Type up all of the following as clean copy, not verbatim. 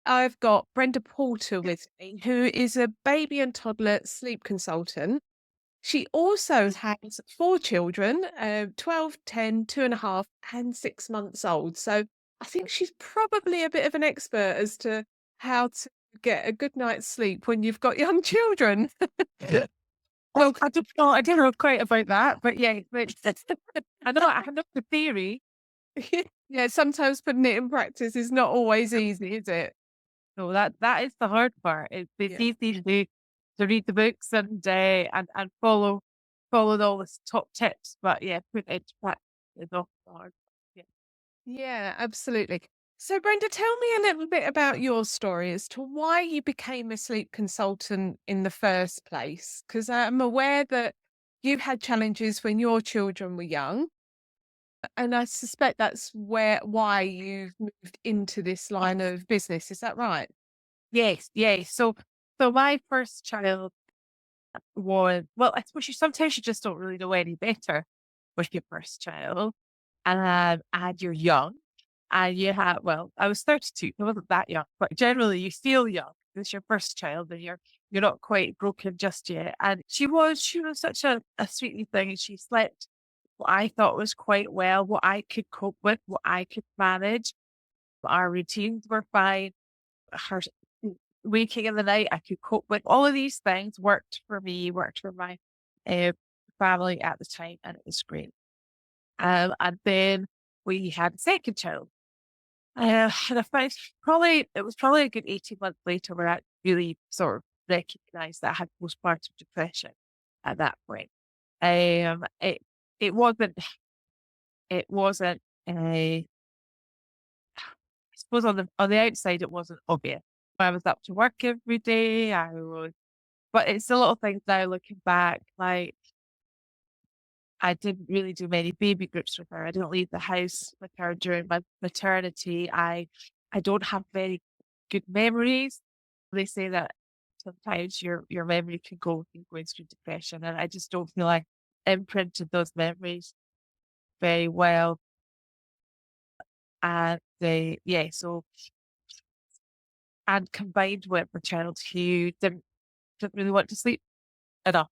I've got Brenda Porter with me, who is a baby and toddler sleep consultant. She also has four children, 12, 10, 2.5, and 6 months old. So I think she's probably a bit of an expert as to how to get a good night's sleep when you've got young children. Well, I don't know quite about that, but yeah, but I know the theory. Yeah, sometimes putting it in practice is not always easy, is it? So that is the hard part. It's Yeah. easy to read the books and follow all the top tips, but yeah, put it into practice is often the hard part. Yeah. Yeah, absolutely. So, Brenda, tell me a little bit about your story as to why you became a sleep consultant in the first place. Because I'm aware that you had challenges when your children were young, and I suspect that's why you've moved into this line of business. Is that right? Yes, yes. So my first child was, well, I suppose sometimes you just don't really know any better with your first child. And you're young and you have, well, I was 32, I wasn't that young, but generally you feel young. It's your first child and you're not quite broken just yet. And she was such a sweetie thing, and she slept what I thought was quite well, what I could cope with, what I could manage. Our routines were fine. Her waking in the night, I could cope with all of these things, worked for me, worked for my uh, family at the time, and it was great. And then we had a second child. And I found it was probably a good 18 months later where I really sort of recognized that I had postpartum depression at that point. Um, it, it wasn't, I suppose on the outside, it wasn't obvious. I was up to work every day. But it's the little things now looking back, like I didn't really do many baby groups with her. I didn't leave the house with her during my maternity. I don't have very good memories. They say that sometimes your memory can go when going through depression, and I just don't feel like I imprinted those memories very well. And and combined with my child who didn't really want to sleep enough.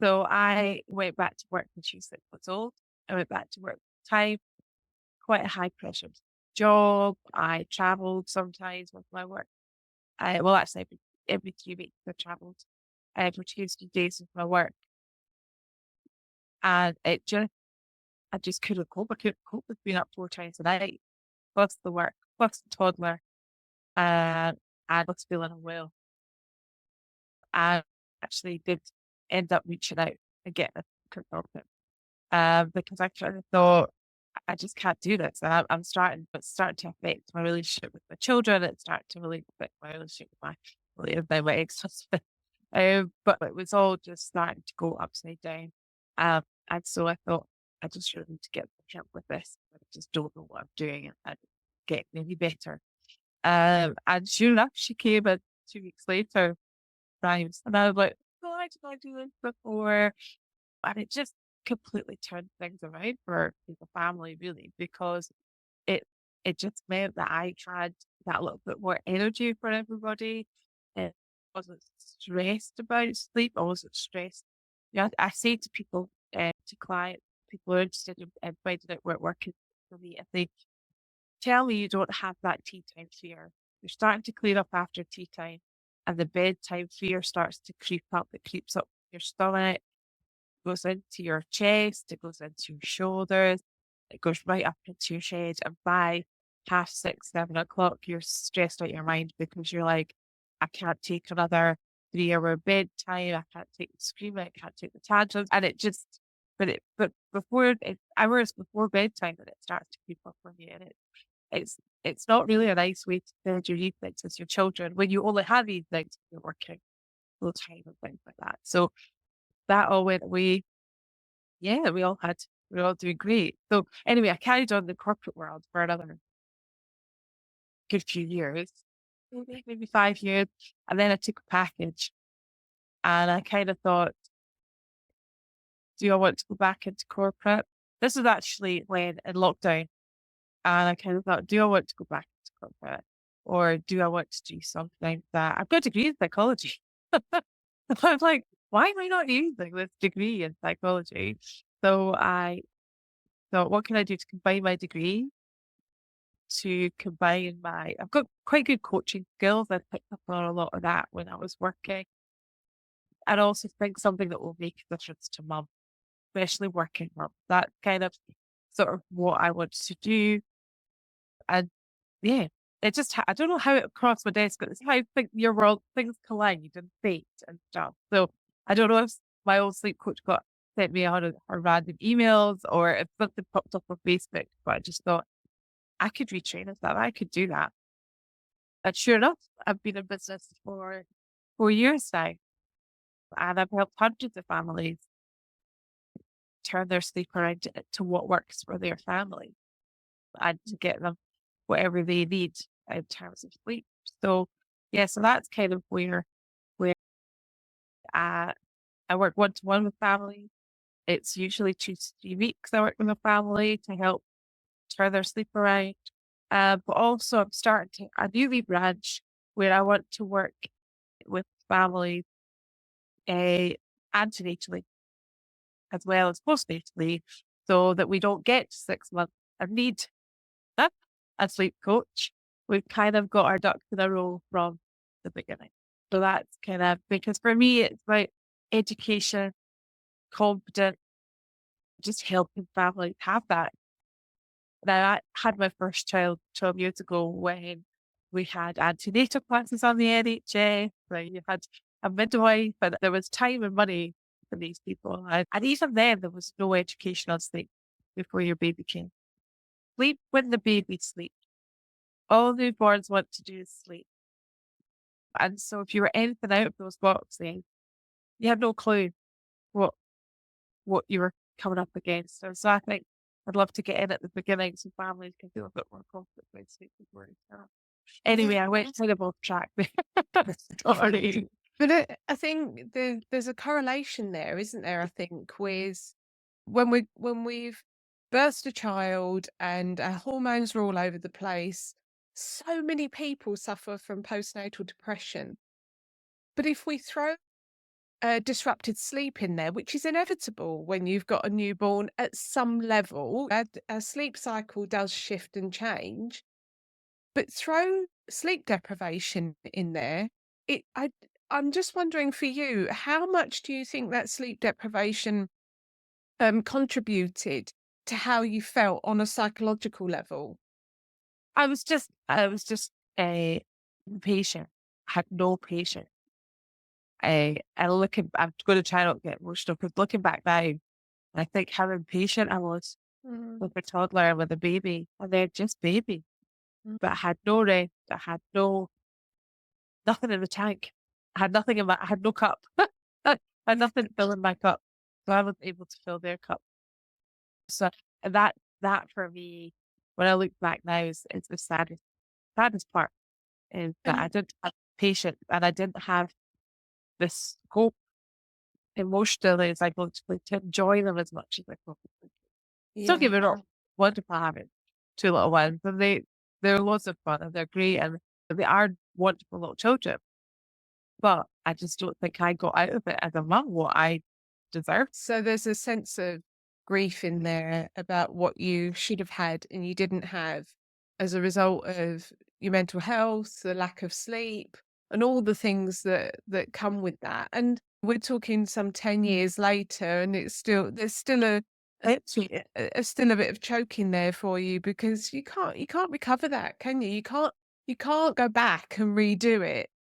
So I went back to work when she was 6 months old. I went back to work time, quite a high pressure job. I traveled sometimes with my work. Well, actually, every 3 weeks I traveled for 2 days with my work. And I just couldn't cope. I couldn't cope with being up 4 times a night, plus the work, plus the toddler, and plus feeling unwell. I actually did end up reaching out and getting a consultant. Because I kind of thought I just can't do this. And it's starting to affect my relationship with my children. It's starting to really affect my relationship with my ex-husband. But it was all just starting to go upside down. And so I thought I just really need to get help with this. I just don't know what I'm doing and get any better. And sure enough, she came in 2 weeks later, times, and I was like, why did I do this before? And it just completely turned things around for the family, really, because it it just meant that I had that little bit more energy for everybody. It wasn't stressed about sleep. I wasn't stressed. Yeah, I say to people, to clients, people who are interested in finding out where work is for me, if they tell me you don't have that tea time fear, you're starting to clear up after tea time, and the bedtime fear starts to creep up. It creeps up your stomach, goes into your chest, it goes into your shoulders, it goes right up into your head. And by 6:30, 7 o'clock, you're stressed out your mind because you're like, I can't take another 3 hour bedtime. I can't take the screaming. I can't take the tantrums. And it just, but before hours before bedtime, that it starts to creep up on you. And it's not really a nice way to spend your evenings with your children when you only have evenings when you're working full time and things like that. So that all went away. Yeah, we were all doing great. So anyway, I carried on the corporate world for another good few years, maybe 5 years. And then I took a package and I kind of thought, do I want to go back into corporate? This was actually when in lockdown. And I kind of thought, do I want to go back into corporate? or do I want to do something that I've got a degree in psychology? I was like, why am I not using this degree in psychology? So I thought, what can I do to combine my degree I've got quite good coaching skills. I picked up on a lot of that when I was working. And also think something that will make a difference to mum, especially working mum. That's kind of sort of what I want to do. And yeah, I don't know how it crossed my desk, but it's how I think your world, things collide and fate and stuff. So I don't know if my old sleep coach got sent me out her random emails or if something popped up on Facebook, but I just thought I could retrain as that. I could do that. And sure enough, I've been in business for 4 years now, and I've helped hundreds of families turn their sleep around to what works for their family and to get them whatever they need in terms of sleep. So yeah, so that's kind of where uh, I work one to one with families. It's usually 2 to 3 weeks I work with a family to help turn their sleep around. But also I'm starting a newly branch where I want to work with families antenatally as well as postnatally so that we don't get to 6 months and need a sleep coach. We've kind of got our ducks in a row from the beginning. So that's kind of because for me it's about education, confidence, just helping families have that. Now I had my first child 12 years ago when we had antenatal classes on the NHS, where you had a midwife, and there was time and money for these people. And even then, there was no education on sleep before your baby came. Sleep when the baby sleeps. All newborns want to do is sleep. And so if you were anything out of those boxes, you had no clue what you were coming up against. And so I think I'd love to get in at the beginning so families can feel a bit more confident about sleep before it starts. Anyway, I went kind of off track there. Sorry. But I think there's a correlation there, isn't there? I think with when we've birthed a child and our hormones are all over the place, so many people suffer from postnatal depression. But if we throw disrupted sleep in there, which is inevitable when you've got a newborn at some level, our sleep cycle does shift and change. But throw sleep deprivation in there, it I'm just wondering for you, how much do you think that sleep deprivation, contributed to how you felt on a psychological level? I was just impatient. I had no patience. I'm going to try not to get emotional because looking back now, I think how impatient I was Mm, with a toddler and with a baby, and they're just babies. mm. But I had no rest. I had nothing in the tank. I had no cup. I had nothing filling my cup. So I wasn't able to fill their cup. So that for me, when I look back now is the saddest part is that I And didn't have patience and I didn't have this hope emotionally and psychologically to enjoy them as much as I probably still yeah. give it up. Wonderful having 2 little ones. And they're lots of fun and they're great and they are wonderful little children. But I just don't think I got out of it as a mum what I deserved. So there's a sense of grief in there about what you should have had and you didn't have as a result of your mental health, the lack of sleep, and all the things that come with that. And we're talking some 10 years later, and there's still a, still a bit of choking there for you because you can't recover that, can you? You can't go back and redo it.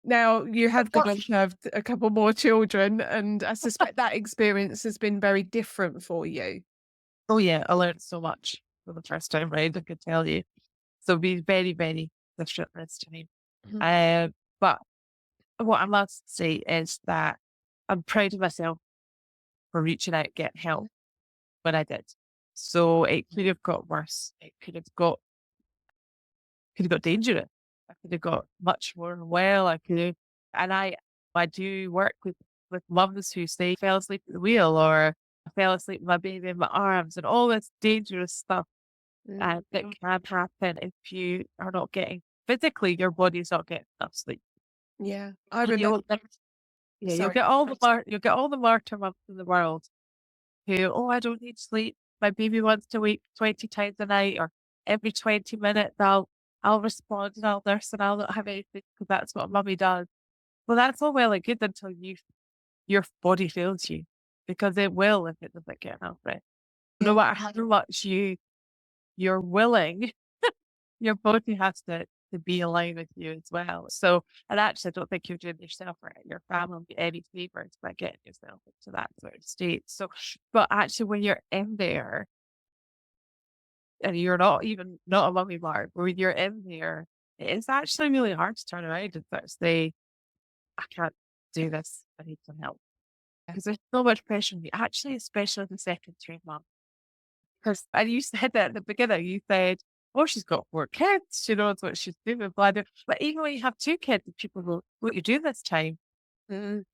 Now, you have gone on to have a couple more children, and I suspect that experience has been very different for you. Oh yeah, I learned so much for the first time round, I could tell you. So be very, very different this time. Mhm. Uh, but what I must say is that I'm proud of myself for reaching out, get help when I did. So it could have got worse. It could have got dangerous. I could have got much more unwell. And I do work with mums who say fell asleep at the wheel or I fell asleep with my baby in my arms and all this dangerous stuff Mm. that can happen if you are not getting physically your body's not getting enough sleep. Yeah. I And remember. you'll Sorry. get you'll get all the martyr moms in the world who, oh, I don't need sleep. My baby wants to wake 20 times a night, or every 20 minutes I'll respond and I'll nurse and I'll not have anything because that's what mummy does. Well, that's all well and good until your body fails you, because it will if it doesn't get enough rest. No Yeah. matter how much you're willing, your body has to be aligned with you as well. So, and actually, I don't think you're doing yourself or your family any favors by getting yourself into that sort of state. So, but actually, when you're in there and you're not even not a mummy bar, but when you're in there, it's actually really hard to turn around and sort of say, I can't do this. I need some help. Because there's so much pressure on you, actually, especially the second trimester. Because and you said that at the beginning, you said, "Oh, she's got 4 kids, she knows what she's doing, blah, blah." But even when you have 2 kids, and people go, "What you do this time?" Mm.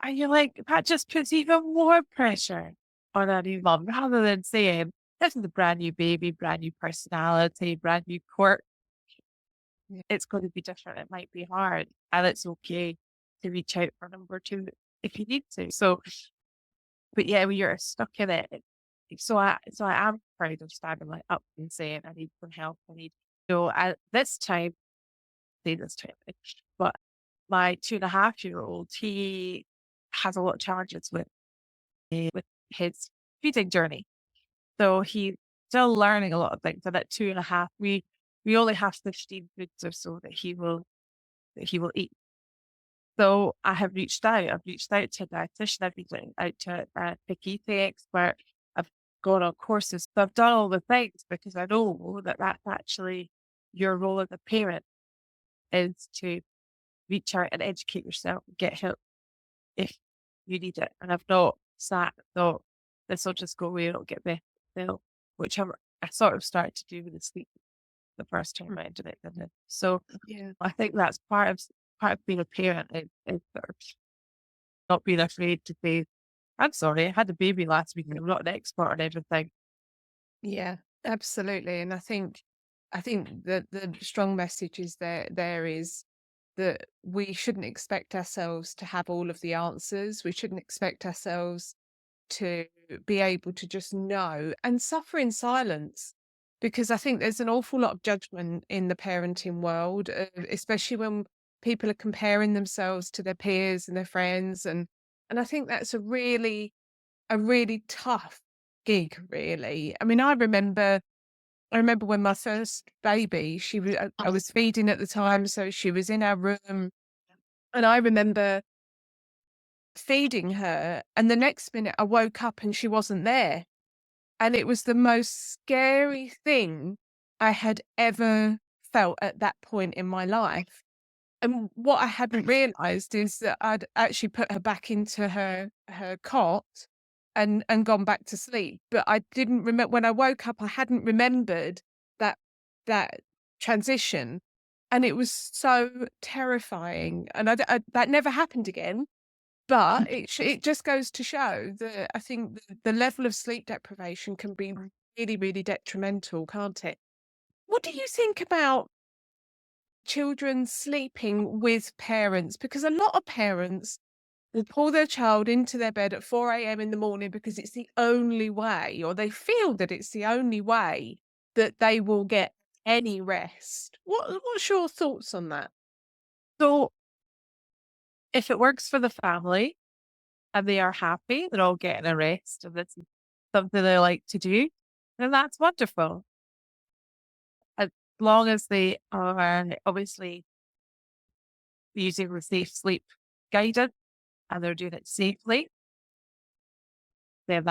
And you're like, that just puts even more pressure on a new mum, rather than saying, "This is a brand new baby, brand new personality, brand new quirk. Yeah. It's going to be different. It might be hard, and it's okay to reach out for number 2 if you need to." So, but yeah, when you're stuck in it, so I am proud of standing like up and saying, "I need some help. I need," at this time, say this time, but my 2.5-year-old, he has a lot of challenges with his feeding journey. So he's still learning a lot of things. And at 2.5, we only have 15 foods or so that he will eat. So I have reached out. I've reached out to a dietitian. I've reached out to a pick eating expert. I've gone on courses. So I've done all the things because I know that that's actually your role as a parent, is to reach out and educate yourself and get help if you need it. And I've not sat and thought, this will just go away, it'll get better. No, which I sort of started to do with the sleep the first time Mm. around and it didn't. So Yeah. I think that's part of being a parent, is sort of not being afraid to say, I'm sorry, I had a baby last week and I'm not an expert on everything. Yeah, absolutely. And I think that the strong message is there is that we shouldn't expect ourselves to have all of the answers. We shouldn't expect ourselves to be able to just know and suffer in silence. Because I think there's an awful lot of judgment in the parenting world, especially when people are comparing themselves to their peers and their friends. And I think that's a really tough gig, really. I mean, I remember when my first baby, I was feeding at the time, so she was in our room, and I remember feeding her, and the next minute I woke up and she wasn't there, and it was the most scary thing I had ever felt at that point in my life. And what I hadn't realized is that I'd actually put her back into her cot and gone back to sleep, but I didn't remember when I woke up, I hadn't remembered that that transition, and it was so terrifying, and that never happened again, but it just goes to show that I think the level of sleep deprivation can be really, really detrimental, can't it? What do you think about children sleeping with parents? Because a lot of parents will pull their child into their bed at 4 a.m. in the morning because it's the only way, or they feel that it's the only way that they will get any rest. What's your thoughts on that? So if it works for the family and they are happy, they're all getting a rest and this is something they like to do, then that's wonderful. As long as they are obviously using the safe sleep guidance and they're doing it safely, then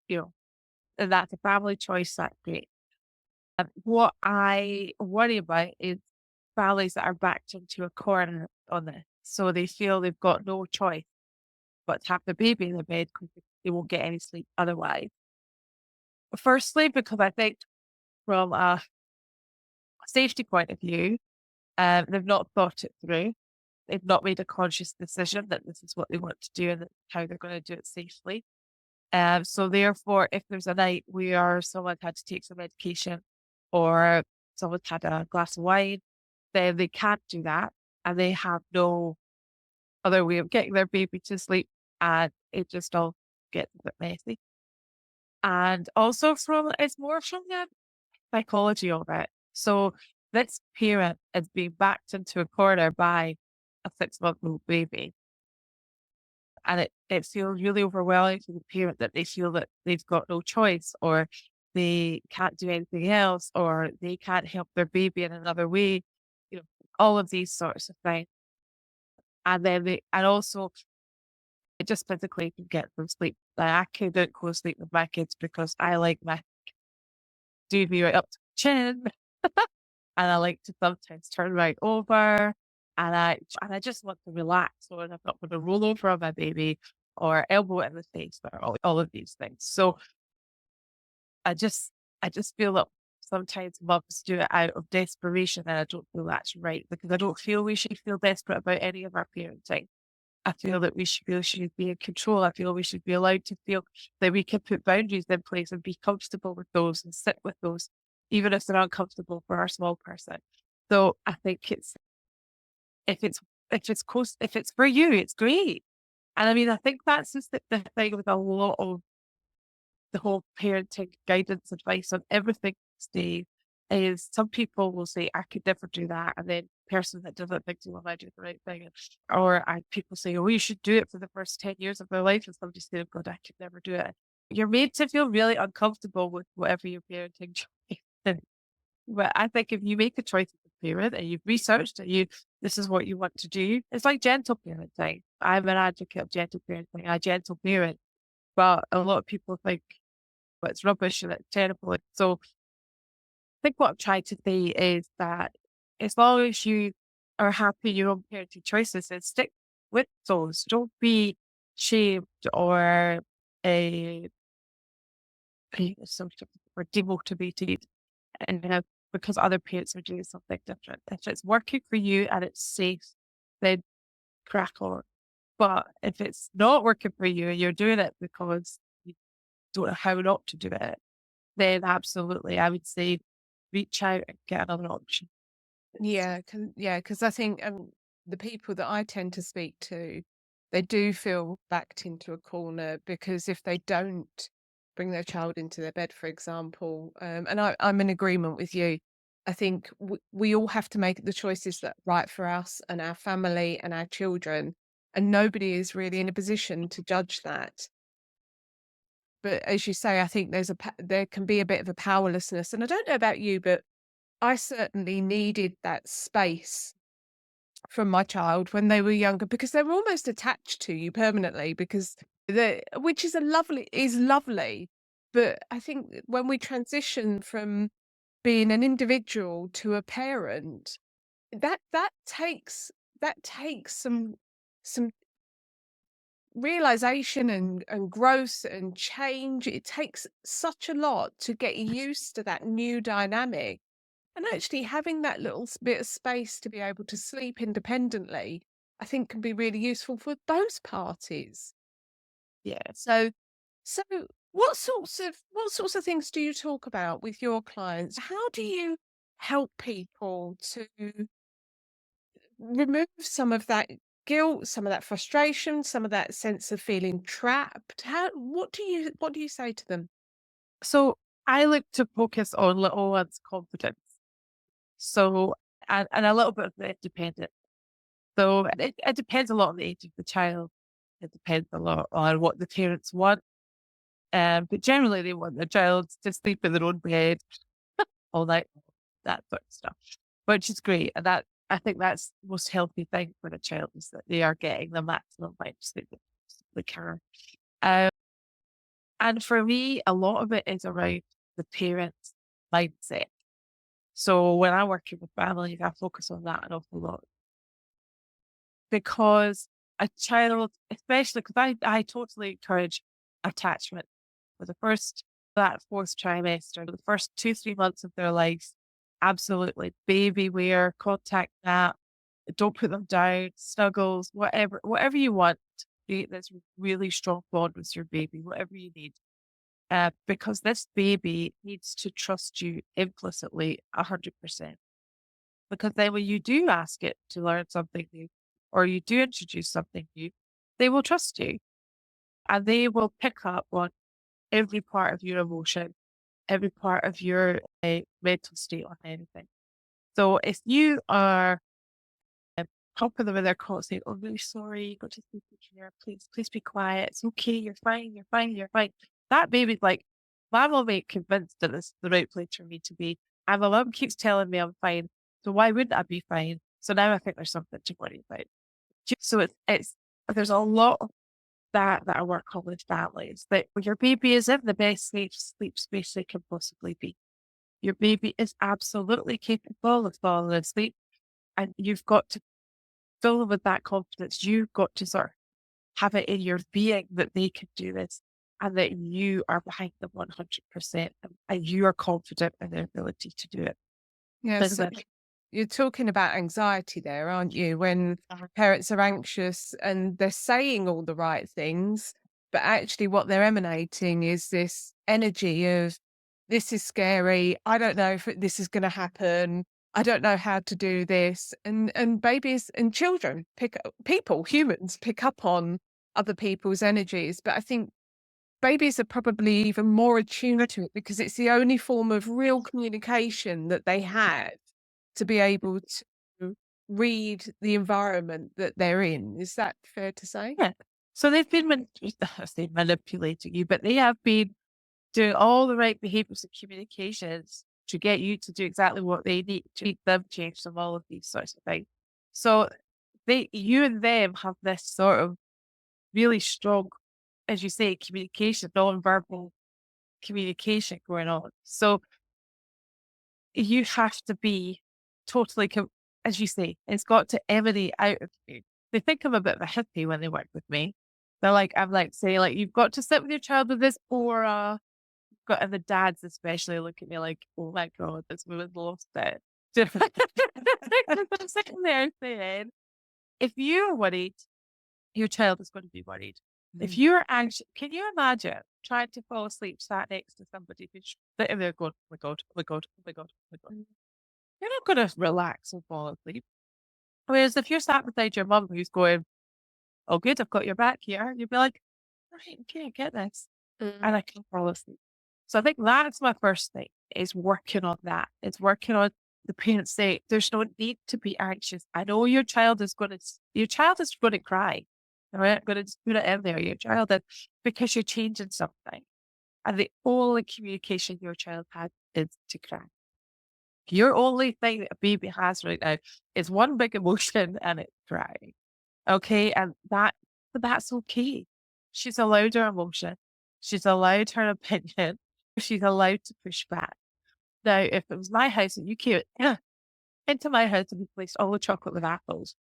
you know, that's a family choice. That's great. What I worry about is families that are backed into a corner on this. So they feel they've got no choice but to have the baby in the bed because they won't get any sleep otherwise. Firstly, because I think from a safety point of view, they've not thought it through. They've not made a conscious decision that this is what they want to do and how they're going to do it safely. So therefore, if there's a night where someone had to take some medication or someone had a glass of wine, then they can't do that and they have no other way of getting their baby to sleep, and it just all gets a bit messy. And also from it's more from the psychology of it. So this parent is being backed into a corner by a 6-month-old baby, and it feels really overwhelming to the parent that they feel that they've got no choice, or they can't do anything else, or they can't help their baby in another way, you know, all of these sorts of things. And then and also it just physically can get them sleep. Like I couldn't go to sleep with my kids because I like my doobie right up to my chin. And I like to sometimes turn right over, and I just want to relax, so I'm not gonna roll over on my baby or elbow it in the face or all of these things. So I just I just feel that sometimes mums do it out of desperation, and I don't feel that's right, because I don't feel we should feel desperate about any of our parenting. I feel that we should be in control. I feel we should be allowed to feel that we can put boundaries in place and be comfortable with those and sit with those, even if they're uncomfortable for our small person. So I think if it's if it's for you, it's great. And I mean, I think that's just the thing with a lot of the whole parenting guidance advice on everything these days is some people will say, I could never do that. And then person that doesn't think, well, I do the right thing. Or people say, oh, you should do it for the first 10 years of their life. And somebody said, oh, God, I could never do it. You're made to feel really uncomfortable with whatever your parenting choice is. But I think if you make a choice as a parent and you've researched it, this is what you want to do. It's like gentle parenting. I'm an advocate of gentle parenting. I gentle parent, but a lot of people think, well, it's rubbish and it's terrible. So I think what I'm trying to say is that as long as you are happy in your own parenting choices, then stick with those. Don't be shamed or a sort of or demotivated and because other parents are doing something different. If it's working for you and it's safe, then crack on. But if it's not working for you and you're doing it because you don't know how not to do it, then absolutely, I would say reach out and get another option. Because I think, the people that I tend to speak to, they do feel backed into a corner because if they don't bring their child into their bed, for example, and I'm in agreement with you. I think we all have to make the choices that are right for us and our family and our children, and nobody is really in a position to judge that. But as you say, I think there can be a bit of a powerlessness, and I don't know about you, but I certainly needed that space from my child when they were younger because they were almost attached to you permanently because which is lovely. But I think that when we transition from being an individual to a parent, that takes some realization and growth and change. It takes such a lot to get used to that new dynamic. And actually having that little bit of space to be able to sleep independently, I think can be really useful for both parties. Yeah. So, so what sorts of things do you talk about with your clients? How do you help people to remove some of that guilt, some of that frustration, some of that sense of feeling trapped? What do you say to them? So I look to focus on little one's confidence. So and a little bit of the independent. So it depends a lot on the age of the child. It depends a lot on what the parents want. But generally they want their child to sleep in their own bed all night, that sort of stuff, which is great. And that I think that's the most healthy thing for the child is that they are getting the maximum amount of sleep they can. Um, and for me, a lot of it is around the parent's mindset. So when I'm working with families, I focus on that an awful lot because a child, especially because I totally encourage attachment for the first, that fourth trimester, the first 2, 3 months of their life. Absolutely. Baby wear, contact nap, don't put them down, snuggles, whatever you want to create this really strong bond with your baby, whatever you need. Because this baby needs to trust you implicitly 100%. Because then when you do ask it to learn something new or you do introduce something new, they will trust you and they will pick up on every part of your emotion, every part of your mental state on anything. So if you are helping them with their call, saying, "Oh, really sorry, you got to sleep here. Please, please be quiet. It's okay. You're fine. You're fine. You're fine." That baby's like, my mum ain't convinced that this is the right place for me to be. And my mum keeps telling me I'm fine. So why wouldn't I be fine? So now I think there's something to worry about. So it's there's a lot of that I work on with families that when your baby is in the best sleep space they can possibly be. Your baby is absolutely capable of falling asleep, and you've got to fill them with that confidence. You've got to sort of have it in your being that they can do this and that you are behind them 100% and you are confident in their ability to do it. Because Yes, you're talking about anxiety there, aren't you? When parents are anxious and they're saying all the right things, but actually what they're emanating is this energy of, this is scary. I don't know if this is going to happen. I don't know how to do this. And babies and children people, humans pick up on other people's energies. But I think babies are probably even more attuned to it because it's the only form of real communication that they have to be able to read the environment that they're in. Is that fair to say? yeah. So they've been I say manipulating you, but they have been doing all the right behaviors and communications to get you to do exactly what they need to make them change them, all of these sorts of things. So you and them have this sort of really strong, as you say, communication, non-verbal communication going on. So you have to be totally, as you say, it's got to emanate out of you. They think I'm a bit of a hippie when they work with me. They're like, I'm like, say, like, you've got to sit with your child with this aura. And the dads especially look at me like, oh my God, this woman's lost it. I'm sitting there saying, if you're worried, your child is going to be worried. If Mm. you're anxious, can you imagine trying to fall asleep sat next to somebody who's sitting there going, oh my God, oh my God, oh my God, oh my God? You're not going to relax and fall asleep. Whereas if you're sat beside your mum who's going, oh, good, I've got your back here, you'd be like, all right, okay, I get this. Mm. And I can fall asleep. So I think that's my first thing is working on that. It's working on the parents say, there's no need to be anxious. I know your child is going to cry. All right, I'm going to just put it in there. Your child is because you're changing something. And the only communication your child has is to cry. Your only thing that a baby has right now is one big emotion and it's crying. Okay. But that's okay. She's allowed her emotion. She's allowed her opinion. She's allowed to push back. Now, if it was my house and you came into my house and replaced all the chocolate with apples,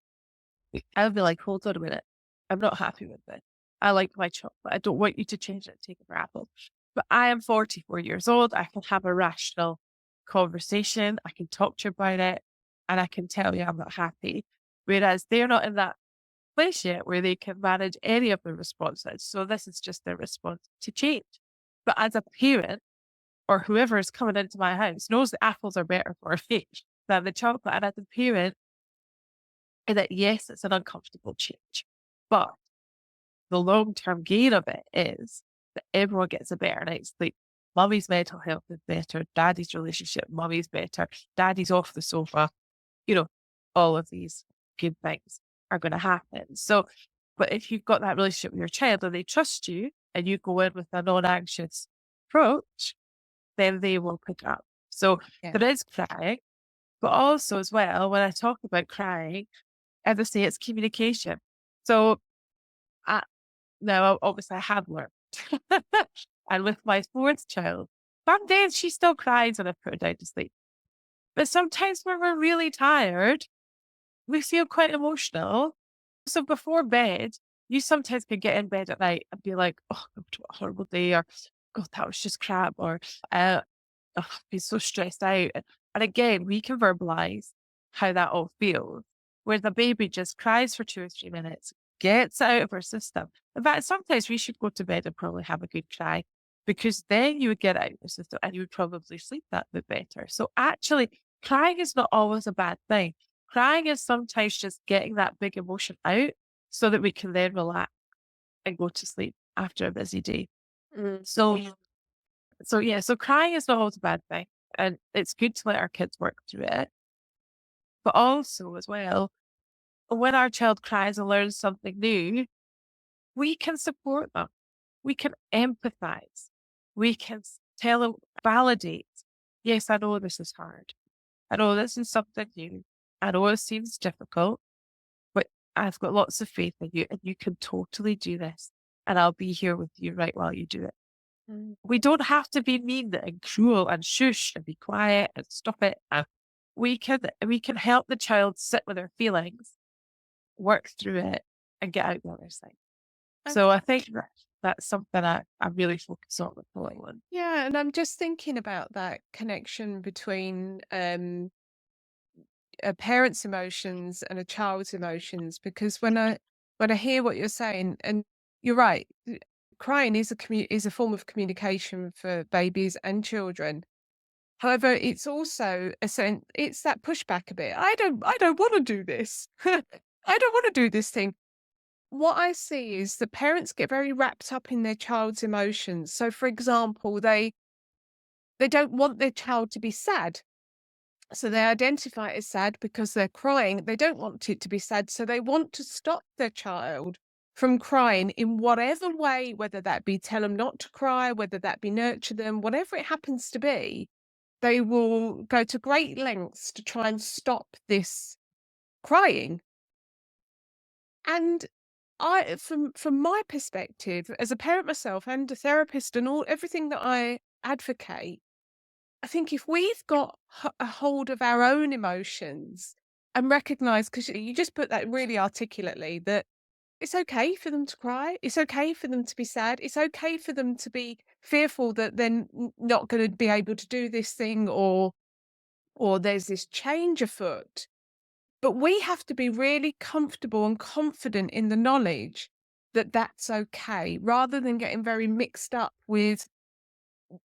I would be like, hold on a minute. I'm not happy with this. I like my chocolate. I don't want you to change it and take it for apples. But I am 44 years old. I can have a rational conversation. I can talk to you about it and I can tell you I'm not happy. Whereas they're not in that place yet where they can manage any of the responses. So this is just their response to change. But as a parent or whoever is coming into my house knows the apples are better for me than the chocolate. And as a parent, and that yes, it's an uncomfortable change, but the long-term gain of it is that everyone gets a better night's sleep. Mummy's mental health is better. Daddy's relationship, mummy's better. Daddy's off the sofa. You know, all of these good things are going to happen. So, but if you've got that relationship with your child and they trust you and you go in with a non-anxious approach, then they will pick up. So Yeah. there is crying, but also as well, when I talk about crying, as I say, it's communication. So I, now obviously I have learned. And with my fourth child, some days she still cries when I put her down to sleep. But sometimes when we're really tired, we feel quite emotional. So before bed, you sometimes can get in bed at night and be like, oh, God, what a horrible day, or God, that was just crap, or oh, I've been so stressed out. And again, we can verbalize how that all feels, where the baby just cries for 2 or 3 minutes, gets out of her system. In fact, sometimes we should go to bed and probably have a good cry because then you would get out of your system and you would probably sleep that bit better. So actually, crying is not always a bad thing. Crying is sometimes just getting that big emotion out so that we can then relax and go to sleep after a busy day. Mm. So, so crying is not always a bad thing. And it's good to let our kids work through it. But also, as well, when our child cries and learns something new, we can support them. We can empathize. We can tell them, validate. Yes, I know this is hard. I know this is something new. I know it seems difficult, but I've got lots of faith in you and you can totally do this. And I'll be here with you right while you do it. Mm. We don't have to be mean and cruel and shush and be quiet and stop it. And we can help the child sit with their feelings, work through it, and get out the other side. So Okay. I think that's something I really focus on with the little one. Yeah, and I'm just thinking about that connection between a parent's emotions and a child's emotions, because when I hear what you're saying, and you're right, crying is is a form of communication for babies and children. However, it's also it's that pushback a bit. I don't want to do this. I don't want to do this thing. What I see is that parents get very wrapped up in their child's emotions. So for example, they don't want their child to be sad. So they identify it as sad because they're crying. They don't want it to be sad. So they want to stop their child from crying in whatever way, whether that be tell them not to cry, whether that be nurture them, whatever it happens to be, they will go to great lengths to try and stop this crying. And from my perspective, as a parent myself and a therapist and all everything that I advocate, I think if we've got a hold of our own emotions and recognize, because you just put that really articulately, that it's okay for them to cry. It's okay for them to be sad. It's okay for them to be fearful that they're not going to be able to do this thing, or there's this change afoot. But we have to be really comfortable and confident in the knowledge that that's okay, rather than getting very mixed up with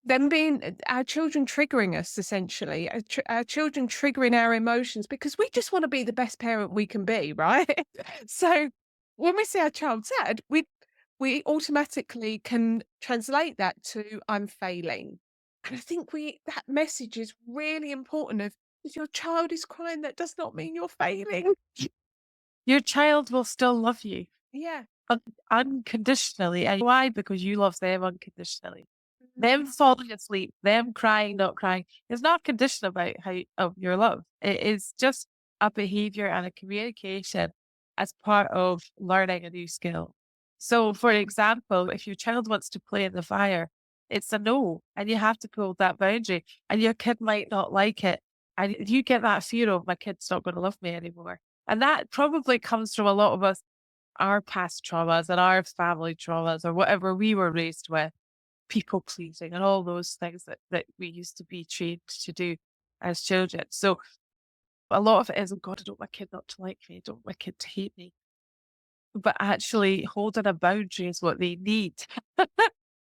them being our children triggering us, essentially, our children triggering our emotions, because we just want to be the best parent we can be, right? So when we see our child sad, we automatically can translate that to I'm failing. And I think we that message is really important of, if your child is crying, that does not mean you're failing. Your child will still love you Yeah. un- unconditionally. And why? Because you love them unconditionally. Mhm. Them falling asleep, them crying, not crying, is not a condition about how of your love. It is just a behavior and a communication as part of learning a new skill. So, for example, if your child wants to play in the fire, it's a no, and you have to pull that boundary. And your kid might not like it, and you get that fear of my kid's not going to love me anymore. And that probably comes from a lot of us, our past traumas and our family traumas, or whatever we were raised with, people pleasing and all those things that we used to be trained to do as children. So a lot of it is, oh God, I don't want my kid not to like me, I don't want my kid to hate me. But actually holding a boundary is what they need.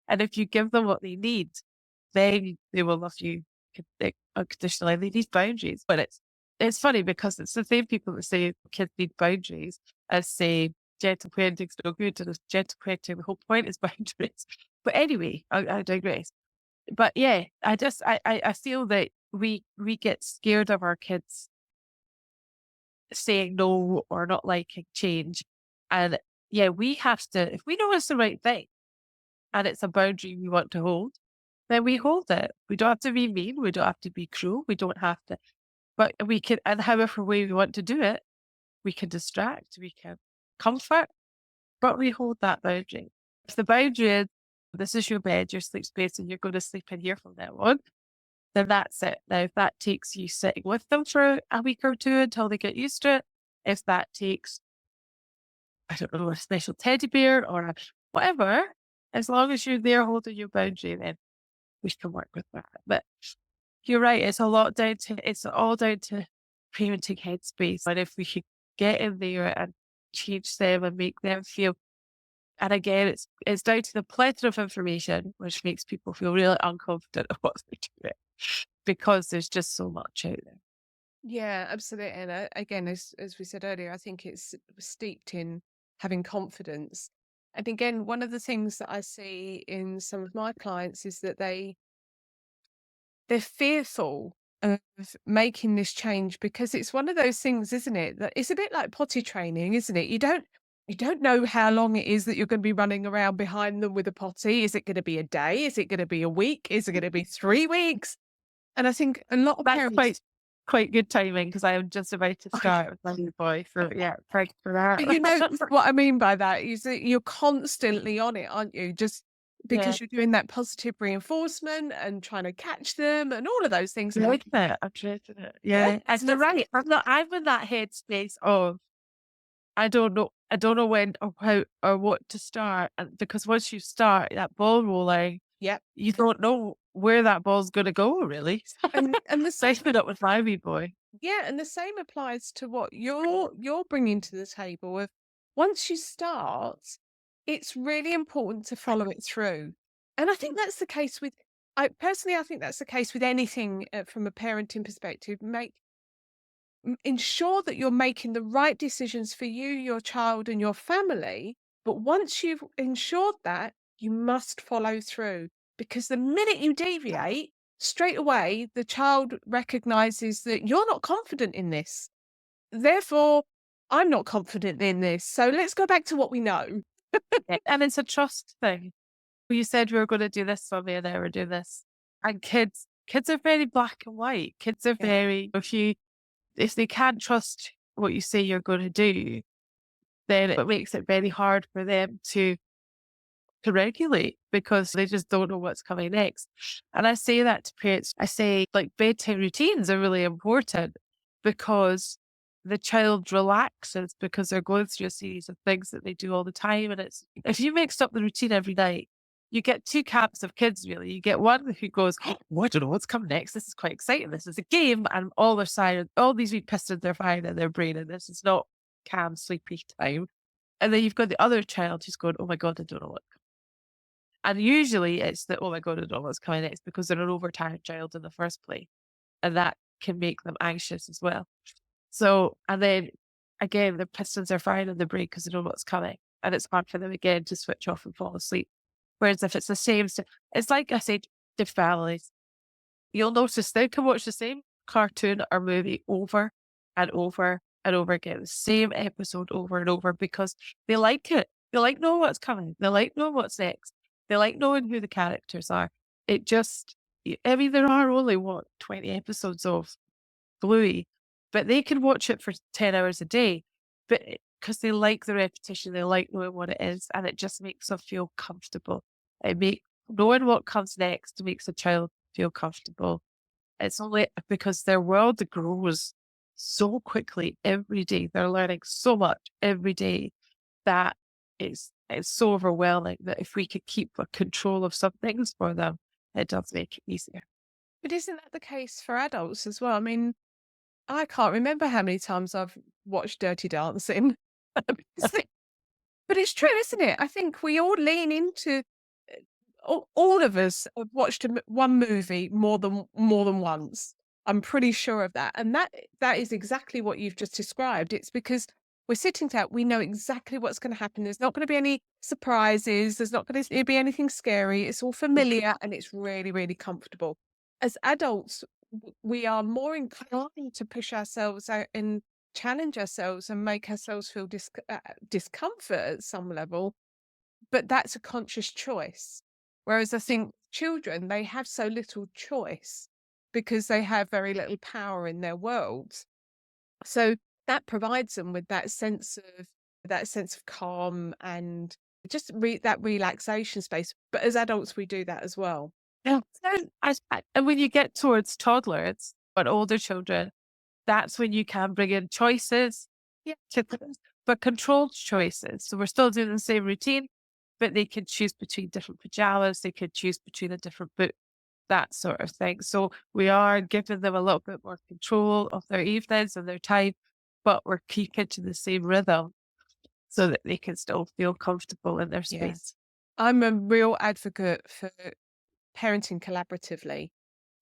And if you give them what they need, then they will love you unconditionally. They need boundaries. But it's funny because it's the same people that say kids need boundaries as say gentle parenting's no good. And it's gentle parenting, the whole point is boundaries. But anyway, I digress. But yeah, I feel that we get scared of our kids saying no or not liking change. And yeah, we have to, if we know it's the right thing and it's a boundary we want to hold, then we hold it. We don't have to be mean. We don't have to be cruel. We don't have to, but we can, and however way we want to do it, we can distract, we can comfort, but we hold that boundary. If the boundary is, this is your bed, your sleep space, and you're going to sleep in here from now on, then that's it. Now, if that takes you sitting with them for a week or two until they get used to it, if that takes, I don't know, a special teddy bear or a whatever, as long as you're there holding your boundary, then we can work with that. But you're right, it's all down to parenting headspace. And if we could get in there and change them and make them feel, and again, it's down to the plethora of information, which makes people feel really unconfident of what they're doing because there's just so much out there. Yeah, absolutely. And again, as we said earlier, I think it's steeped in having confidence. And again, one of the things that I see in some of my clients is that they're fearful of making this change because it's one of those things, isn't it? That it's a bit like potty training, isn't it? You don't know how long it is that you're going to be running around behind them with a potty. Is it going to be a day? Is it going to be a week? Is it going to be 3 weeks? And I think a lot of That's parents, quite good timing because I am just about to start with my new boy. So yeah, thanks for that. but you know what I mean by that is that you're constantly on it, aren't you? Just Yeah. because you're doing that positive reinforcement and trying to catch them and all of those things. I And like that. I'm dreading it. yeah, Yeah. And it's you're just right. I'm in that headspace of I don't know when or how or what to start. And because once you start that ball rolling, yeah. you don't know where that ball's gonna go really. And the same, Especially not with my wee boy. yeah, and the same applies to what you're bringing to the table of once you start, it's really important to follow it through. And I think that's the case with I personally I think that's the case with anything from a parenting perspective. Ensure that you're making the right decisions for you, your child, and your family. But once you've ensured that, you must follow through because the minute you deviate, straight away, the child recognizes that you're not confident in this. Therefore, I'm not confident in this. So let's go back to what we know. Yeah. And it's a trust thing. You said we were gonna do this for me and now we're doing this. And kids are very black and white. Kids are Yeah. very if they can't trust what you say you're gonna do, then it makes it very hard for them to regulate because they just don't know what's coming next. And I say that to parents. I say like bedtime routines are really important because the child relaxes because they're going through a series of things that they do all the time. And it's if you mix up the routine every night, you get two camps of kids really. You get one who goes, oh, I don't know what's coming next. This is quite exciting. This is a game. And all their side, all these wee pistons are firing in their brain. And this is not calm, sleepy time. And then you've got the other child who's going, oh my God, I don't know what. And usually it's the, oh my God, I don't know what's coming next because they're an overtired child in the first place. And that can make them anxious as well. So, and then again, the pistons are firing in the brain because they know what's coming. And it's hard for them again to switch off and fall asleep. Whereas if it's the same, it's like I said to families, you'll notice they can watch the same cartoon or movie over and over and over again, the same episode over and over because they like it. They like knowing what's coming. They like knowing what's next. They like knowing who the characters are. It just, I mean, there are only what, 20 episodes of Bluey, but they can watch it for 10 hours a day. But because they like the repetition, they like knowing what it is, and it just makes them feel comfortable. Knowing what comes next makes a child feel comfortable. It's only because their world grows so quickly every day. They're learning so much every day that it's so overwhelming that if we could keep a control of some things for them, it does make it easier. But isn't that the case for adults as well? I mean, I can't remember how many times I've watched Dirty Dancing. But it's true, isn't it? I think we all lean into all of us have watched one movie more than once. I'm pretty sure of that, and that is exactly what you've just described. It's because we're sitting down, we know exactly what's going to happen. There's not going to be any surprises. There's not going to be anything scary. It's all familiar and it's really, really comfortable. As adults, we are more inclined to push ourselves out and challenge ourselves and make ourselves feel discomfort at some level, but that's a conscious choice. Whereas I think children, they have so little choice because they have very little power in their worlds. So that provides them with that sense of calm and just that relaxation space. But as adults, we do that as well. Yeah. So and when you get towards toddlers or older children, that's when you can bring in choices, Yeah. to things, but controlled choices. So we're still doing the same routine, but they can choose between different pajamas. They could choose between a different book, that sort of thing. So we are giving them a little bit more control of their evenings and their time, but we're keeping to the same rhythm so that they can still feel comfortable in their Yeah. space. I'm a real advocate for parenting collaboratively.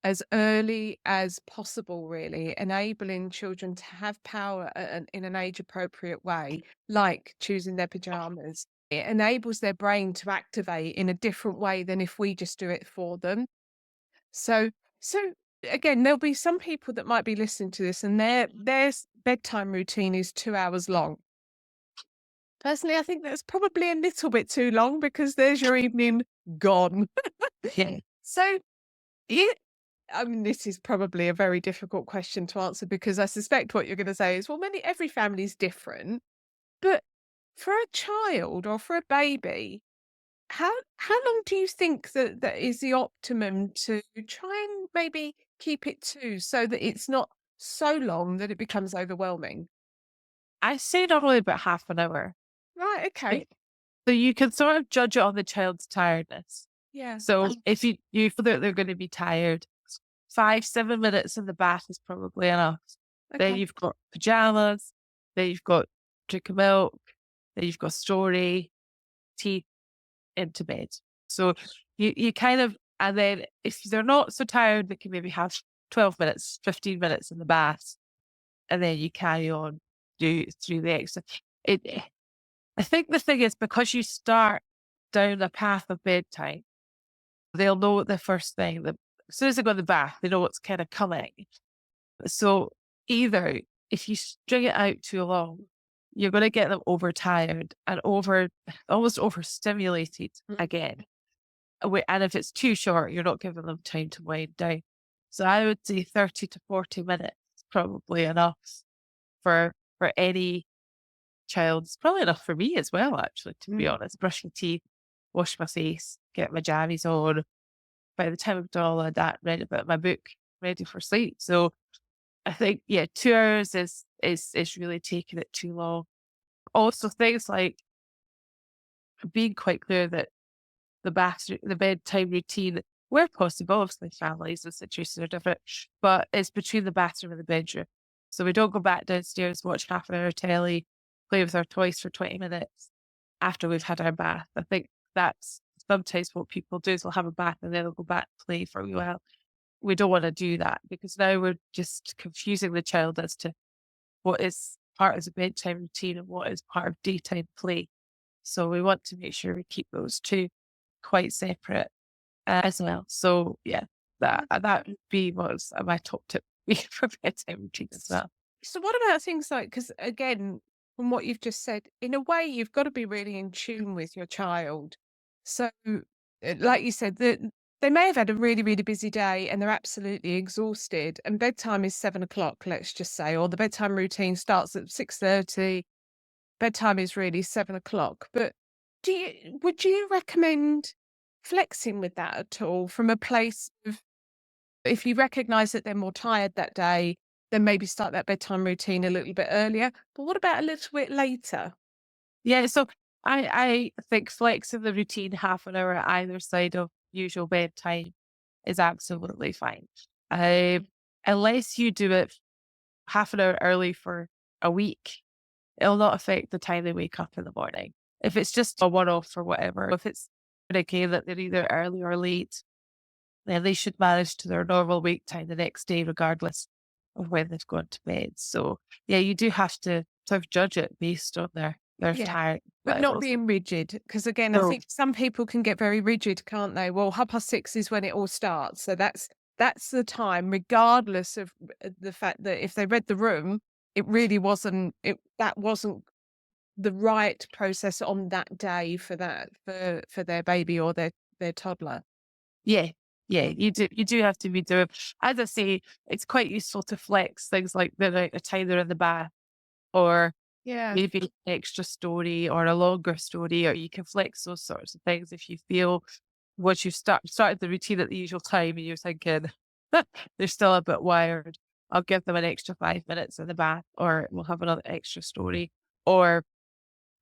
as early as possible, really, enabling children to have power in an age appropriate way, like choosing their pajamas. It enables their brain to activate in a different way than if we just do it for them. So, so again, there'll be some people that might be listening to this, and their bedtime routine is 2 hours long. Personally, I think that's probably a little bit too long because there's your evening gone. Yeah. So, yeah, I mean, this is probably a very difficult question to answer because I suspect what you're going to say is, well, every family is different, but for a child or for a baby, how long do you think that is the optimum to try and maybe keep it to so that it's not so long that it becomes overwhelming? I say normally about half an hour. Right. Like, Okay. so you can sort of judge it on the child's tiredness. Yeah. So if you feel that they're going to be tired, 5, 7 minutes in the bath is probably enough. Then Okay. you've got pajamas, then you've got drink of milk, then you've got story, tea, into bed. So you kind of, and then if they're not so tired, they can maybe have 12 minutes, 15 minutes in the bath, and then you carry on do through the extra. It I think the thing is because you start down the path of bedtime, they'll know the first thing that as soon as they go in the bath, they know what's kind of coming. So either if you string it out too long, you're going to get them overtired and almost overstimulated Mm. again. And if it's too short, you're not giving them time to wind down. So I would say 30 to 40 minutes is probably enough for any child. It's probably enough for me as well, actually, to be Mm. honest. Brush my teeth, wash my face, get my jammies on. By the time I've done all of that, read about my book, ready for sleep. So I think, yeah, 2 hours is really taking it too long. Also, things like being quite clear that the bedtime routine, where possible, obviously families and situations are different, but it's between the bathroom and the bedroom. So we don't go back downstairs, watch half an hour of telly, play with our toys for 20 minutes after we've had our bath. I think that's sometimes what people do is they'll have a bath and then they'll go back to play for a wee while. We don't want to do that because now we're just confusing the child as to what is part of the bedtime routine and what is part of daytime play. So we want to make sure we keep those two quite separate as well. So yeah, that would be was my top tip for bedtime routine as well. So what about things like, because again, from what you've just said, in a way, you've got to be really in tune with your child. So, like you said, that they may have had a really, really busy day and they're absolutely exhausted, and bedtime is 7 o'clock, let's just say, or the bedtime routine starts at 6:30. Bedtime is really 7 o'clock. But would you recommend flexing with that at all from a place of, if you recognize that they're more tired that day, then maybe start that bedtime routine a little bit earlier. But what about a little bit later? Yeah, so I think flexing the routine half an hour either side of usual bedtime is absolutely fine. Um, Unless you do it half an hour early for a week, it'll not affect the time they wake up in the morning. If it's just a one-off or whatever, if it's okay that they're either early or late, then they should manage to their normal wake time the next day, regardless of when they've gone to bed. So yeah, you do have to sort of judge it based on their Yeah. tired But not levels. being rigid, because again, I No, think some people can get very rigid, can't they? Well, 6:30 is when it all starts, so that's the time, regardless of the fact that if they read the room, it really wasn't it that wasn't the right process on that day for for their baby or their toddler. yeah, yeah, you do have to be doing. As I say, it's quite useful to flex things like the time they're in the bath, or Yeah. maybe an extra story or a longer story, or you can flex those sorts of things if you feel once you've started the routine at the usual time and you're thinking they're still a bit wired. I'll give them an extra 5 minutes in the bath, or we'll have another extra story. Or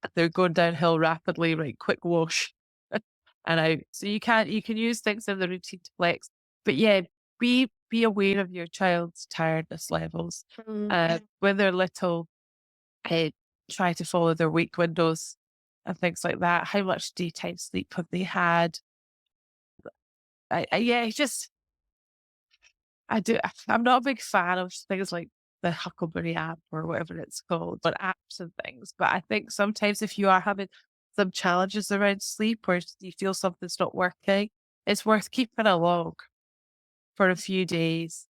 if they're going downhill rapidly, right, quick wash and out. So you can use things in the routine to flex. But yeah, be aware of your child's tiredness levels. Mm. When they're little, uh, try to follow their wake windows and things like that. How much daytime sleep have they had? Yeah, just I do. I'm not a big fan of things like the Huckleberry app or whatever it's called, but apps and things. But I think sometimes if you are having some challenges around sleep or you feel something's not working, it's worth keeping a log for a few days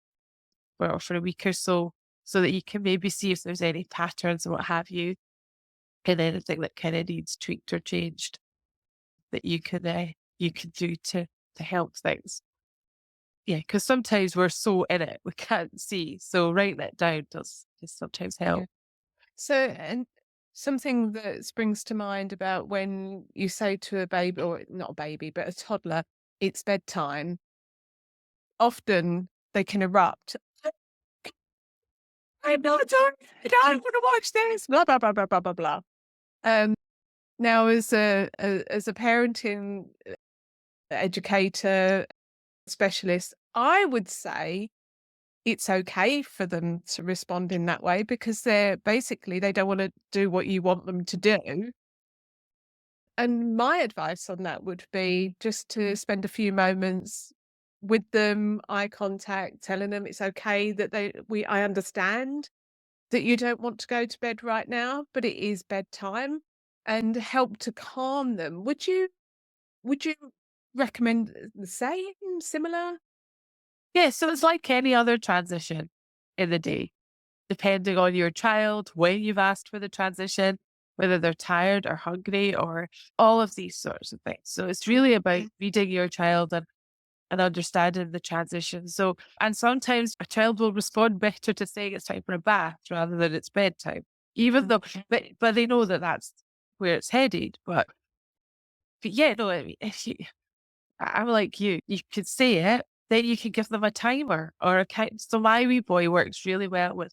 or for a week or so, so that you can maybe see if there's any patterns and what have you, and anything that kind of needs tweaked or changed that you can do to help things. Yeah, because sometimes we're so in it, we can't see. So writing it down does sometimes Yeah. help. So, and something that springs to mind about when you say to a baby, or not a baby, but a toddler, it's bedtime, often they can erupt. I'm not done. I don't want to watch this. Blah blah blah blah blah blah blah. Um, Now, as a parenting educator specialist, I would say it's okay for them to respond in that way because they don't want to do what you want them to do. And my advice on that would be just to spend a few moments with them, eye contact, telling them it's okay that I understand that you don't want to go to bed right now, but it is bedtime, and help to calm them. Would you recommend the same, similar? Yeah, so it's like any other transition in the day, depending on your child, when you've asked for the transition, whether they're tired or hungry or all of these sorts of things. So it's really about reading your child and understanding the transition. So, and sometimes a child will respond better to saying it's time for a bath rather than it's bedtime, even though, but they know that that's where it's headed. But yeah, no, I mean, if you, I'm like you could say it, then you can give them a timer or a count. So my wee boy works really well with,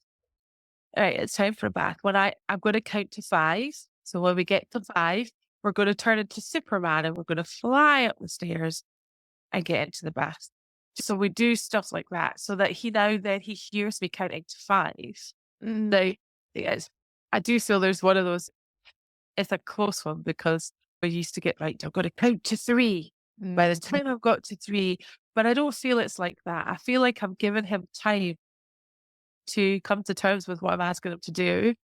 all right, it's time for a bath. I'm going to count to five. So when we get to five, we're going to turn into Superman and we're going to fly up the stairs and get into the bath. So we do stuff like that so that he hears me counting to five. Mm, Now, yes, I do feel there's one of those, it's a close one because we used to get, right, I've got to count to three. By the mm. time I've got to three, but I don't feel it's like that. I feel like I'm giving him time to come to terms with what I'm asking him to do,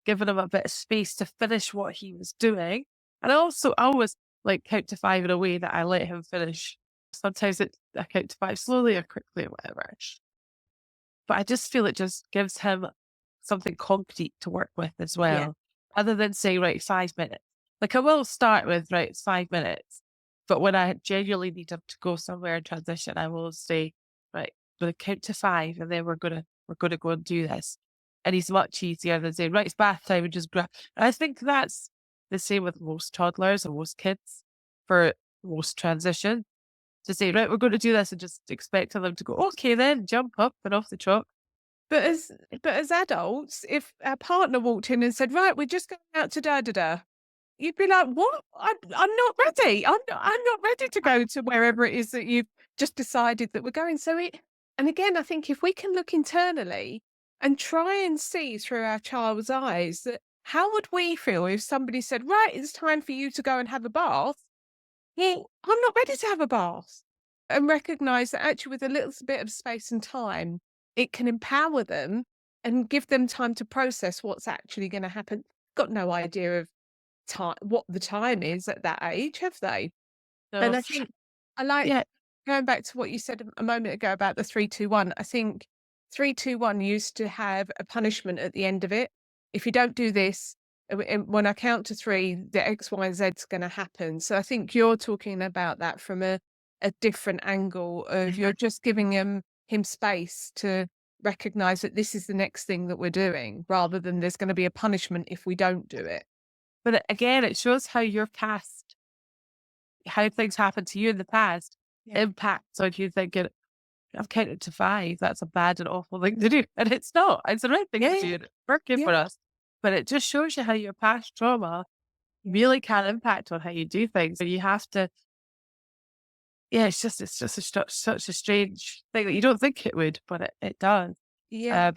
giving him a bit of space to finish what he was doing. And I always like count to five in a way that I let him finish. Sometimes I count to five slowly or quickly or whatever. But I just feel it just gives him something concrete to work with as Yeah. well, other than saying, right, 5 minutes. Like I will start with, right, it's 5 minutes. But when I genuinely need him to go somewhere in transition, I will say, right, I'm gonna count to five and then we're gonna go and do this. And he's much easier than saying, right, it's bath time and just grab. I think that's the same with most toddlers and most kids for most transition to say, right, we're going to do this and just expecting them to go, okay, then jump up and off the truck. But as adults, if our partner walked in and said, "Right, we're just going out to da da da," you'd be like, "What? I'm not ready. I'm not ready to go to wherever it is that you've just decided that we're going." So and again, I think if we can look internally and try and see through our child's eyes that how would we feel if somebody said, "Right, it's time for you to go and have a bath." Well, I'm not ready to have a bath. And recognize that actually with a little bit of space and time, it can empower them and give them time to process what's actually going to happen. Got no idea of time, what the time is at that age, have they? So And I think I like yeah, going back to what you said a moment ago about the 3-2-1. I think 3-2-1 used to have a punishment at the end of it. If you don't do this, when I count to three, the X, Y, Z is going to happen. So I think you're talking about that from a different angle of you're just giving him space to recognize that this is the next thing that we're doing rather than there's going to be a punishment if we don't do it. but again, it shows how your past, how things happened to you in the past Yeah. impacts on you thinking, I've counted to five. That's a bad and awful thing to do. And it's not. It's the right thing to Yeah. do. And it's working Yeah. for us. But it just shows you how your past trauma really can impact on how you do things. And you have to, yeah, it's just such a strange thing that you don't think it would, but it does. Yeah. Um,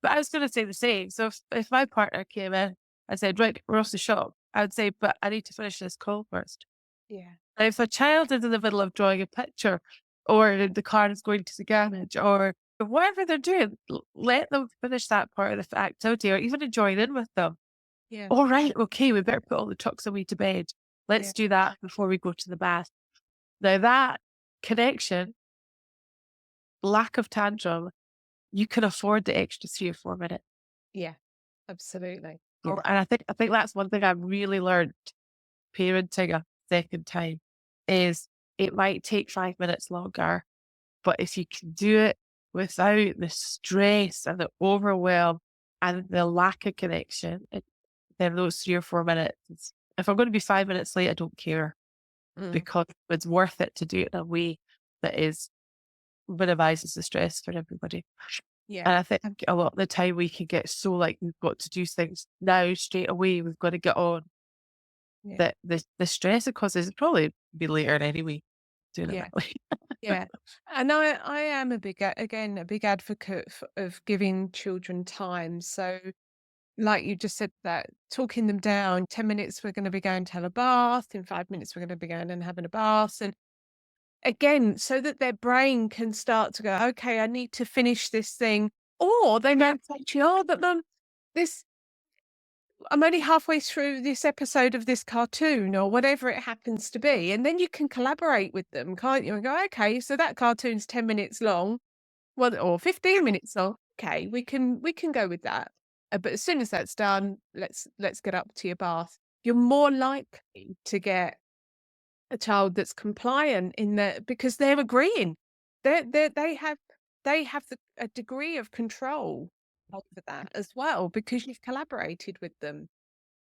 but I was going to say the same. So if my partner came in and said, right, we're off the shop, I would say, but I need to finish this call first. Yeah. Now, if a child is in the middle of drawing a picture or the car is going to the garage or But whatever they're doing, let them finish that part of the activity or even join in with them. Yeah. All right, okay, we better put all the trucks away to bed. Yeah. Let's do that before we go to the bath. Now that connection, lack of tantrum, you can afford the extra 3 or 4 minutes. Yeah. Absolutely. Oh, and I think that's one thing I've really learned parenting a second time is it might take 5 minutes longer, but if you can do it without the stress and the overwhelm and the lack of connection, then those 3 or 4 minutes, if I'm going to be 5 minutes late, I don't care Mm. because it's worth it to do it in a way that is minimizes the stress for everybody. Yeah. And I think a lot of the time we can get so like we've got to do things now straight away. We've got to get on Yeah. that the stress it causes would probably be later anyway. Doing it Yeah. that way. Yeah. And I am a again, a big advocate of giving children time. So, like you just said, that talking them down, 10 minutes, we're going to be going to have a bath. In 5 minutes, we're going to be going and having a bath. And again, so that their brain can start to go, okay, I need to finish this thing. Or they might say to you, oh, but mum, this, I'm only halfway through this episode of this cartoon or whatever it happens to be. And then you can collaborate with them, can't you? And go, okay, so that cartoon's 10 minutes long, well, or 15 minutes long. Okay, we can go with that. But as soon as that's done, let's get up to your bath. You're more likely to get a child that's compliant in that because they're agreeing. They have a degree of control over that as well because you've collaborated with them.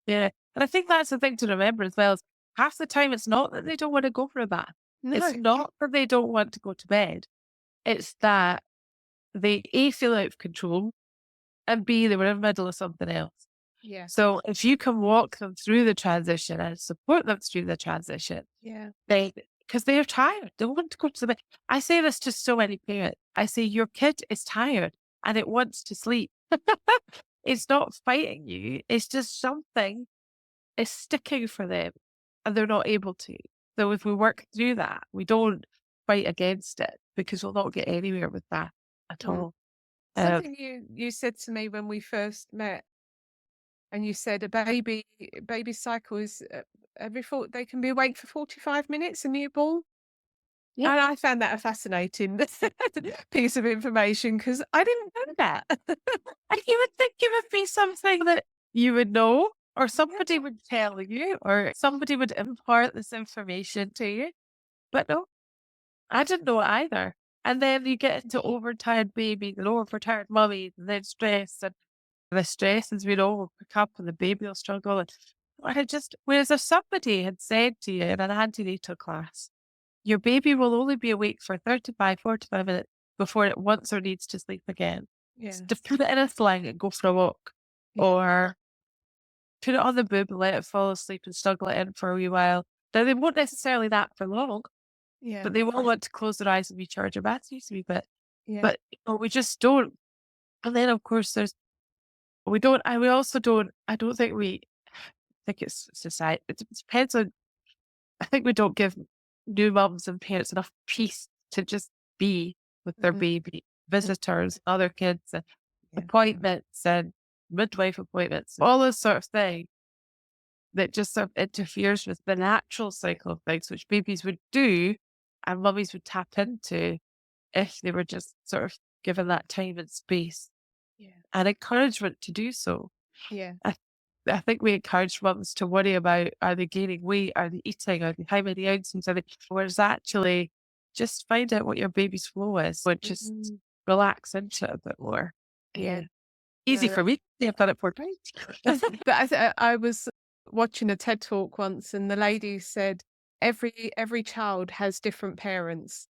Yeah. And I think that's the thing to remember as well is half the time it's not that they don't want to go for a bath. It's No. not that they don't want to go to bed. It's that they A feel out of control and B they were in the middle of something else. Yeah. So if you can walk them through the transition and support them through the transition, Yeah. they because they're tired. They want to go to the bed. I say this to so many parents. I say your kid is tired and it wants to sleep. It's not fighting you. It's just something is sticking for them and they're not able to. So if we work through that, we don't fight against it because we'll not get anywhere with that at Mm. all. Uh, Something you said to me when we first met, and you said baby cycle is they can be awake for 45 minutes, a newborn. yeah. And I found that a fascinating piece of information because I didn't know that. And you would think it would be something that you would know, or Yeah. somebody would tell you, or somebody would impart this information to you. But no, I didn't know it either. And then you get into overtired babies and overtired mummies, and then stress, and the stress, as we know, will pick up, and the baby will struggle. And I just, whereas if somebody had said to you in an antenatal class, your baby will only be awake for 35, 45 minutes before it wants or needs to sleep again. Yeah. To put it in a sling and go for a walk, Yeah. or put it on the boob and let it fall asleep and snuggle it in for a wee while. Now, they won't necessarily that for long, Yeah. but they will want to close their eyes and recharge their batteries a wee bit. Yeah. But we just don't. And then, of course, we don't, and we also don't, I don't think think it's society. It depends on, I think we don't give new mums and parents enough peace to just be with their Mhm. baby, visitors, other kids, and Yeah. appointments and midwife appointments, all this sort of thing that just sort of interferes with the natural cycle of things, which babies would do and mummies would tap into if they were just sort of given that time and space Yeah. and encouragement to do so. Yeah. I, I think we encourage mums to worry about are they gaining weight, are they eating, are they how many ounces are they, whereas actually just find out what your baby's flow is, but just Mhm. relax into it a bit more. Yeah. Easy No, for me. I've done it 4 times. but I was watching a TED talk once, and the lady said every child has different parents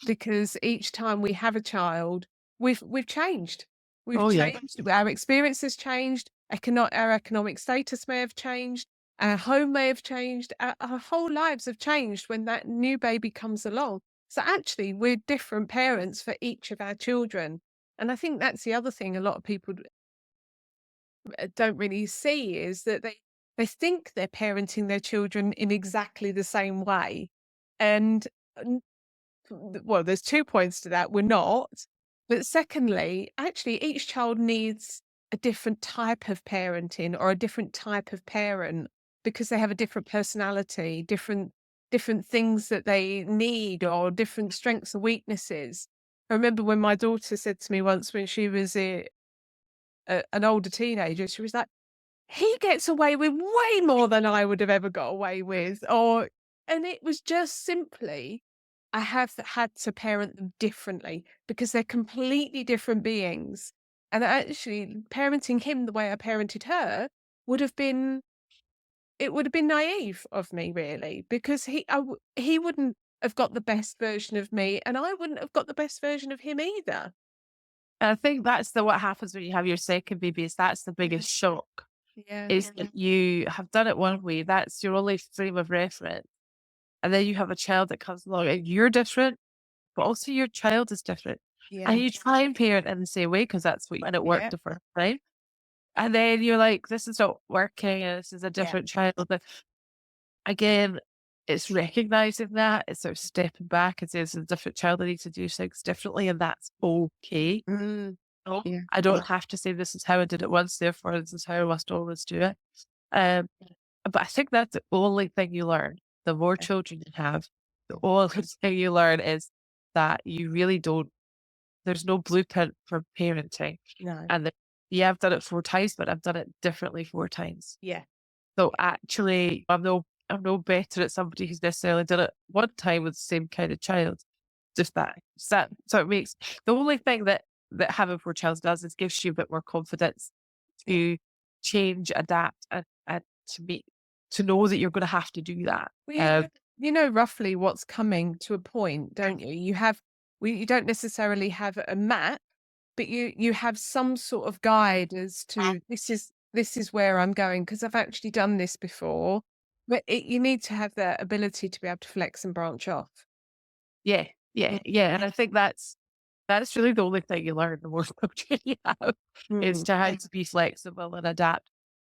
because each time we have a child, we've changed. We've Oh yeah. changed. Our experience has changed. Our economic status may have changed. Our home may have changed. Our whole lives have changed when that new baby comes along. So actually, we're different parents for each of our children. And I think that's the other thing a lot of people don't really see is that they think they're parenting their children in exactly the same way. And well, there's 2 points to that. We're not. But secondly, actually, each child needs a different type of parenting or a different type of parent because they have a different personality, different things that they need or different strengths and weaknesses. I remember when my daughter said to me once when she was an older teenager, she was like, "He gets away with way more than I would have ever got away with," or and it was just simply, I have had to parent them differently because they're completely different beings, and actually parenting him the way I parented her would have been it would have been naive of me really, because he wouldn't have got the best version of me, and I wouldn't have got the best version of him either. And I think that's what happens when you have your second baby is that's the Yeah. biggest shock, Yeah. is that you have done it one way, that's your only frame of reference. And then you have a child that comes along and you're different, but also your child is different. And Yeah. you try and parent in the same way because that's what and it worked Yeah. the first time. And then you're like, this is not working and this is a Yeah. different child. But again, it's recognizing that, it's sort of stepping back and saying it's a different child. I need to do things differently, and that's okay. Mm. No, Yeah. I don't have to say this is how I did it once, therefore this is how I must always do it. Um, but I think that's the only thing you learn. The more Yeah. children you have, the only thing you learn is that you really don't there's no blueprint for parenting. No. And yeah, I've done it 4 times, but I've done it differently 4 times. Yeah. So actually, I'm no better at somebody who's necessarily done it one time with the same kind of child. Just that. So it makes the only thing that having 4 children does is gives you a bit more confidence Yeah. to change, adapt, and to know that you're gonna have to do that. Well, you know roughly what's coming to a point, don't you? You don't necessarily have a map, but you have some sort of guide as to this is where I'm going because I've actually done this before. But you need to have that ability to be able to flex and branch off. Yeah, yeah, yeah, and I think that's really the only thing you learn the more children you have, is Mm. to how to be flexible and adapt,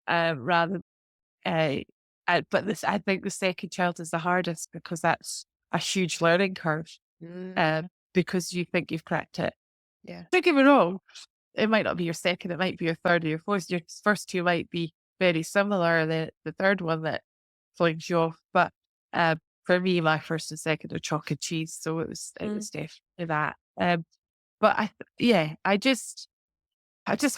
rather uh, but this I think the second child is the hardest because that's a huge learning curve, Mm. because you think you've cracked it. Yeah. Don't get me wrong, it might not be your second, it might be your third or your fourth. Your first 2 might be very similar, the third one that flings you off. But, for me, my first and second are chalk and cheese, so it Mm. was definitely that. But yeah, I just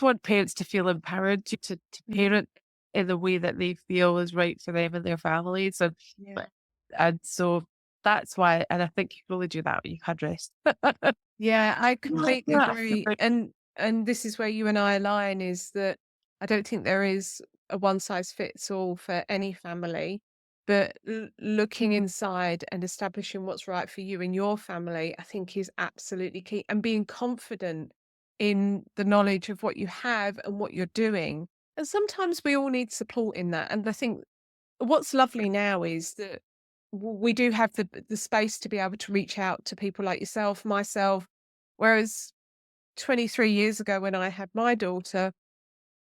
want parents to feel empowered to Mm. parent in the way that they feel is right for them and their families, Yeah. but and so that's why and I think you can only do that when you've had rest. Yeah, I completely Yeah. agree. And this is where you and I align is that I don't think there is a one size fits all for any family, but looking inside and establishing what's right for you and your family, I think is absolutely key. And being confident in the knowledge of what you have and what you're doing. And sometimes we all need support in that. And I think what's lovely now is that we do have the space to be able to reach out to people like yourself, myself, whereas 23 years ago when I had my daughter,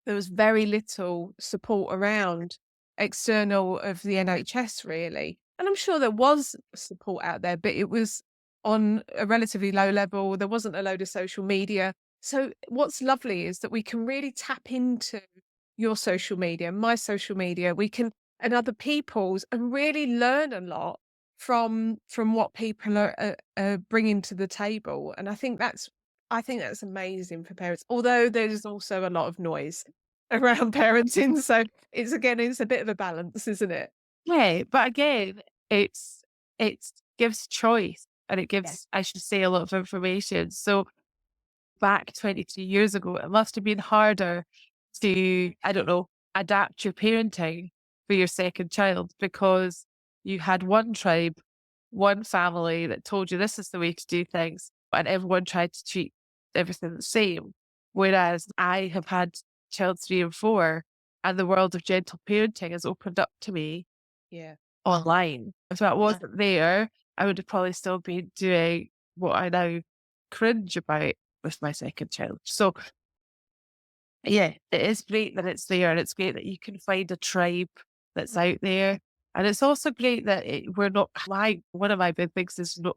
there was very little support around external of the NHS really. And I'm sure there was support out there, but it was on a relatively low level. There wasn't a load of social media. So what's lovely is that we can really tap into your social media, my social media. We can and other people's and really learn a lot from what people are bringing to the table. And I think that's amazing for parents. Although there's also a lot of noise around parenting. So it's a bit of a balance, isn't it? Yeah, but again, it gives choice and it Yeah. gives, I should say, a lot of information. So back 23 years ago, it must have been harder to, I don't know, adapt your parenting for your second child because you had one tribe, one family that told you this is the way to do things, and everyone tried to treat everything the same. Whereas I have had child 3 and 4, and the world of gentle parenting has opened up to me Yeah. online. If that Yeah. wasn't there, I would have probably still been doing what I now cringe about with my second child. So yeah, it is great that it's there and it's great that you can find a tribe that's out there. And it's also great that we're not one of my big things is not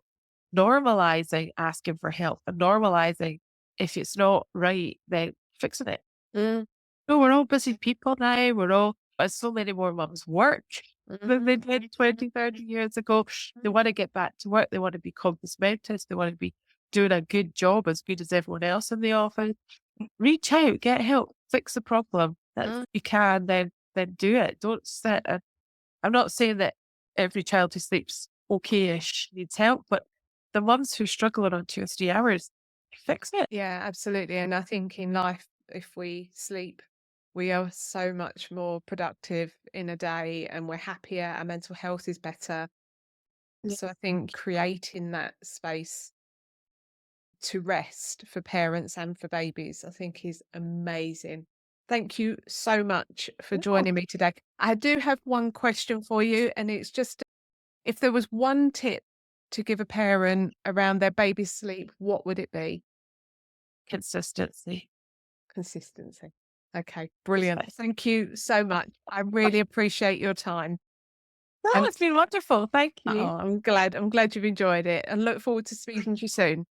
normalizing asking for help and normalizing if it's not right, then fixing it. Mm, No, we're all busy people now. So many more mums work than mhm, they did 20, 30 years ago. They want to get back to work. They want to be compass mentis. They want to be doing a good job, as good as everyone else in the office. Reach out, get help, fix the problem. That's mm. you can, then do it. Don't sit and I'm not saying that every child who sleeps okay-ish needs help, but the mums who struggle on 2 or 3 hours, fix it. Yeah, absolutely. And I think in life, if we sleep, we are so much more productive in a day and we're happier, our mental health is better. Yeah. So I think creating that space to rest for parents and for babies, I think is amazing. Thank you so much for No, joining me today. I do have one question for you, and it's just if there was one tip to give a parent around their baby's sleep, what would it be? consistency. Consistency. Okay, It's brilliant. fine. Thank you so much. I really appreciate your time. No, And it's been wonderful. Thank oh, you. I'm glad you've enjoyed it and look forward to speaking to you soon.